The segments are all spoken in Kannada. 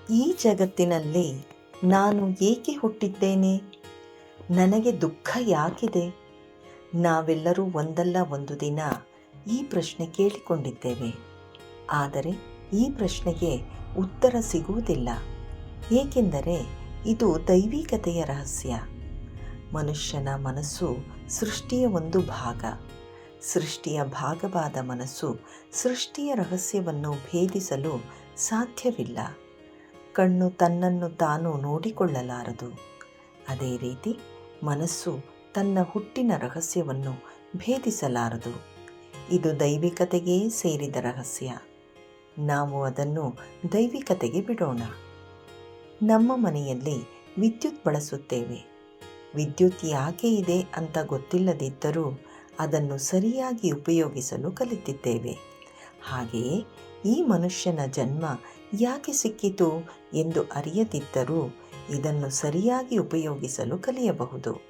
ಈ ಜಗತ್ತಿನಲ್ಲಿ ನಾನು ಏಕೆ ಹುಟ್ಟಿದ್ದೇನೆ? ನನಗೆ ದುಃಖ ಯಾಕಿದೆ? ನಾವೆಲ್ಲರೂ ಒಂದಲ್ಲ ಒಂದು ದಿನ ಈ ಪ್ರಶ್ನೆ ಕೇಳಿಕೊಂಡಿದ್ದೇವೆ. ಆದರೆ ಈ ಪ್ರಶ್ನೆಗೆ ಉತ್ತರ ಸಿಗುವುದಿಲ್ಲ. ಏಕೆಂದರೆ ಇದು ದೈವಿಕತೆಯ ರಹಸ್ಯ. ಮನುಷ್ಯನ ಮನಸ್ಸು ಸೃಷ್ಟಿಯ ಒಂದು ಭಾಗ. ಸೃಷ್ಟಿಯ ಭಾಗವಾದ ಮನಸ್ಸು ಸೃಷ್ಟಿಯ ರಹಸ್ಯವನ್ನು ಭೇದಿಸಲು ಸಾಧ್ಯವಿಲ್ಲ. ಕಣ್ಣು ತನ್ನನ್ನು ತಾನು ನೋಡಿಕೊಳ್ಳಲಾರದು. ಅದೇ ರೀತಿ ಮನಸ್ಸು ತನ್ನ ಹುಟ್ಟಿನ ರಹಸ್ಯವನ್ನು ಭೇದಿಸಲಾರದು. ಇದು ದೈವಿಕತೆಗೆ ಸೇರಿದ ರಹಸ್ಯ. ನಾವು ಅದನ್ನು ದೈವಿಕತೆಗೆ ಬಿಡೋಣ. ನಮ್ಮ ಮನೆಯಲ್ಲಿ ವಿದ್ಯುತ್ ಬಳಸುತ್ತೇವೆ. ವಿದ್ಯುತ್ ಯಾಕೆ ಇದೆ ಅಂತ ಗೊತ್ತಿಲ್ಲದಿದ್ದರೂ ಅದನ್ನು ಸರಿಯಾಗಿ ಉಪಯೋಗಿಸಲು ಕಲಿತಿದ್ದೇವೆ. ಹಾಗೆಯೇ ಈ ಮನುಷ್ಯನ ಜನ್ಮ ಯಾಕೆ ಸಿಕ್ಕಿತು ಎಂದು ಅರಿಯದಿದ್ದರೂ ಇದನ್ನು ಸರಿಯಾಗಿ ಉಪಯೋಗಿಸಲು ಕಲಿಯಬಹುದು.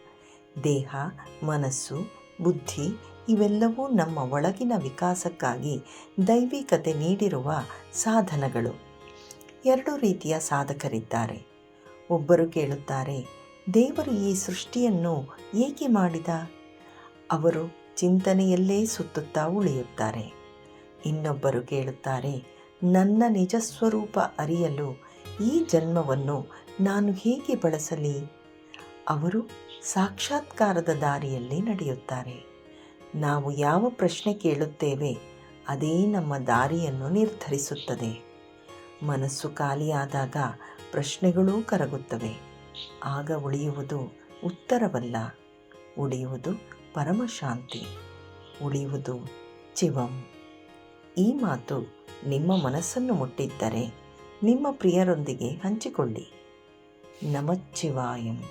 ದೇಹ, ಮನಸ್ಸು, ಬುದ್ಧಿ ಇವೆಲ್ಲವೂ ನಮ್ಮ ಒಳಗಿನ ವಿಕಾಸಕ್ಕಾಗಿ ದೈವಿಕತೆ ನೀಡಿರುವ ಸಾಧನಗಳು. ಎರಡು ರೀತಿಯ ಸಾಧಕರಿದ್ದಾರೆ. ಒಬ್ಬರು ಕೇಳುತ್ತಾರೆ, ದೇವರು ಈ ಸೃಷ್ಟಿಯನ್ನು ಏಕೆ ಮಾಡಿದ? ಅವರು ಚಿಂತನೆಯಲ್ಲೇ ಸುತ್ತುತ್ತಾ ಉಳಿಯುತ್ತಾರೆ. ಇನ್ನೊಬ್ಬರು ಕೇಳುತ್ತಾರೆ, ನನ್ನ ನಿಜ ಸ್ವರೂಪ ಅರಿಯಲು ಈ ಜನ್ಮವನ್ನು ನಾನು ಹೇಗೆ ಬಳಸಲಿ? ಅವರು ಸಾಕ್ಷಾತ್ಕಾರದ ದಾರಿಯಲ್ಲಿ ನಡೆಯುತ್ತಾರೆ. ನಾವು ಯಾವ ಪ್ರಶ್ನೆ ಕೇಳುತ್ತೇವೆ ಅದೇ ನಮ್ಮ ದಾರಿಯನ್ನು ನಿರ್ಧರಿಸುತ್ತದೆ. ಮನಸ್ಸು ಖಾಲಿಯಾದಾಗ ಪ್ರಶ್ನೆಗಳೂ ಕರಗುತ್ತವೆ. ಆಗ ಉಳಿಯುವುದು ಉತ್ತರವಲ್ಲ, ಉಳಿಯುವುದು ಪರಮಶಾಂತಿ, ಉಳಿಯುವುದು ಚಿವಂ. ಈ ಮಾತು ನಿಮ್ಮ ಮನಸ್ಸನ್ನು ಮುಟ್ಟಿದ್ದರೆ ನಿಮ್ಮ ಪ್ರಿಯರೊಂದಿಗೆ ಹಂಚಿಕೊಳ್ಳಿ. ನಮಃ ಶಿವಾಯಂ.